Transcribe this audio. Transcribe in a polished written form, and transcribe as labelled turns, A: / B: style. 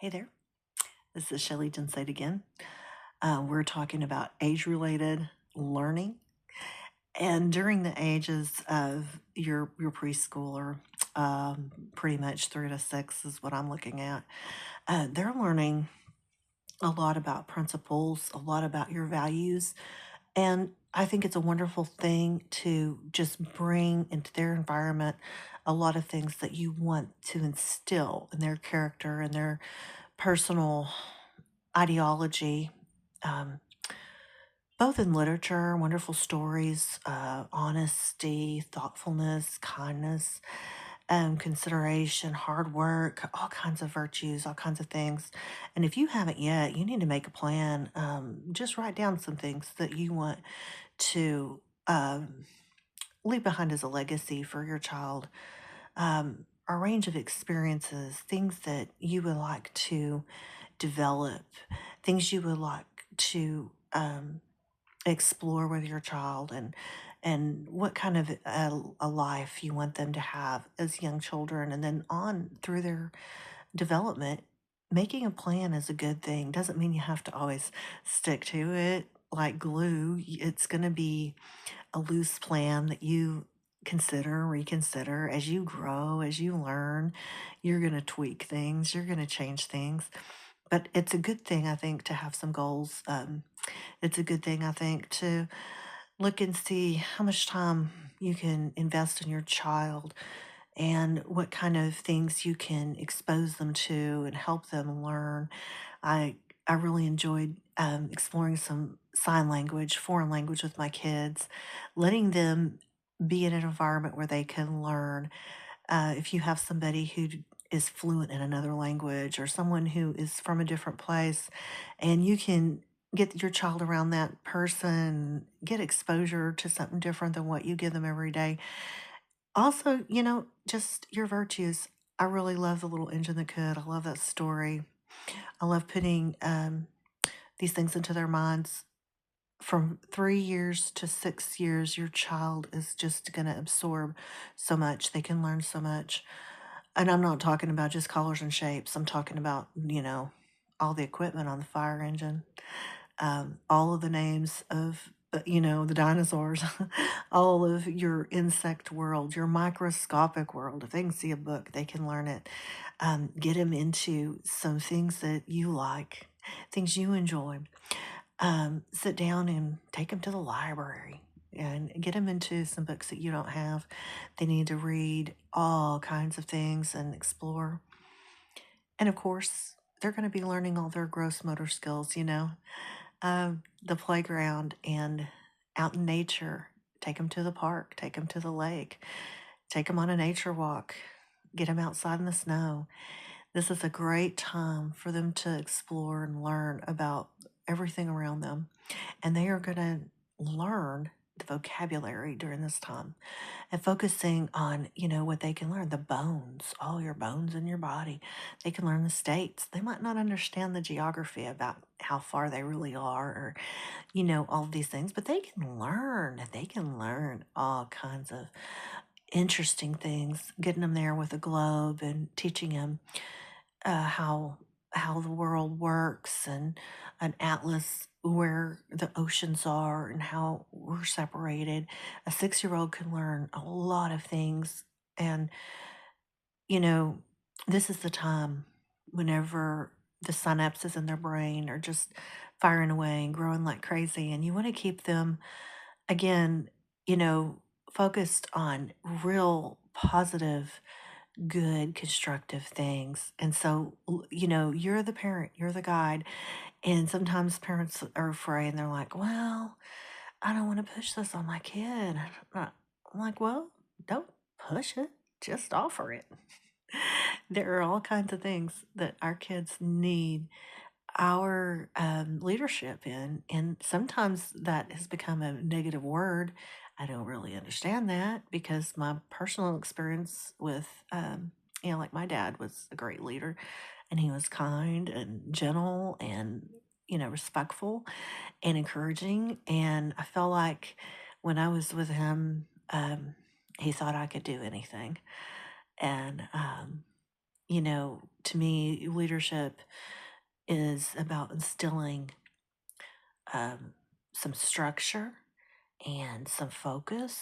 A: Hey there, this is Shelley Jinsate again. We're talking about age-related learning, and during the ages of your preschooler, pretty much 3 to 6 is what I'm looking at. They're learning a lot about principles, a lot about your values, and I think it's a wonderful thing to just bring into their environment a lot of things that you want to instill in their character and their personal ideology, um, both in literature, wonderful stories, honesty, thoughtfulness, kindness, consideration, hard work, all kinds of virtues, all kinds of things. And if you haven't yet, you need to make a plan. Just write down some things that you want to leave behind as a legacy for your child. A range of experiences, things that you would like to develop, things you would like to explore with your child, and what kind of a life you want them to have as young children, and then on through their development. Making a plan is a good thing. Doesn't mean you have to always stick to it like glue. It's going to be a loose plan that you consider, reconsider as you grow, as you learn. You're going to tweak things, you're going to change things. But it's a good thing, I think, to have some goals. It's a good thing, I think, to look and see how much time you can invest in your child and what kind of things you can expose them to and help them learn. I I really enjoyed exploring some sign language, foreign language with my kids, letting them be in an environment where they can learn. If you have somebody who is fluent in another language or someone who is from a different place, and you can get your child around that person, get exposure to something different than what you give them every day. Also, just your virtues. I really love The Little Engine That Could. I love that story. I love putting these things into their minds. From 3 years to 6 years, your child is just going to absorb so much. They can learn so much. And I'm not talking about just colors and shapes. I'm talking about, all the equipment on the fire engine, all of the names of, the dinosaurs, all of your insect world, your microscopic world. If they can see a book, they can learn it. Get them into some things that you like, things you enjoy. Sit down and take them to the library and get them into some books that you don't have. They need to read all kinds of things and explore. And of course, they're going to be learning all their gross motor skills, the playground and out in nature. Take them to the park, take them to the lake, take them on a nature walk, get them outside in the snow. This is a great time for them to explore and learn about everything around them. And they are going to learn the vocabulary during this time and focusing on, what they can learn, the bones, all your bones in your body. They can learn the states. They might not understand the geography about how far they really are or, all of these things, but they can learn. They can learn all kinds of interesting things, getting them there with a globe and teaching them how the world works, and an atlas where the oceans are and how we're separated. A 6-year-old can learn a lot of things. And, you know, this is the time whenever the synapses in their brain are just firing away and growing like crazy. And you want to keep them, again, you know, focused on real positive, good, constructive things. And so, you're the parent, you're the guide. And sometimes parents are afraid and they're like, well, I don't want to push this on my kid. I'm like, well, don't push it, just offer it. There are all kinds of things that our kids need our leadership in. And sometimes that has become a negative word. I don't really understand that because my personal experience with, like my dad was a great leader and he was kind and gentle and, respectful and encouraging. And I felt like when I was with him, he thought I could do anything. And, to me, leadership is about instilling um, some structure and some focus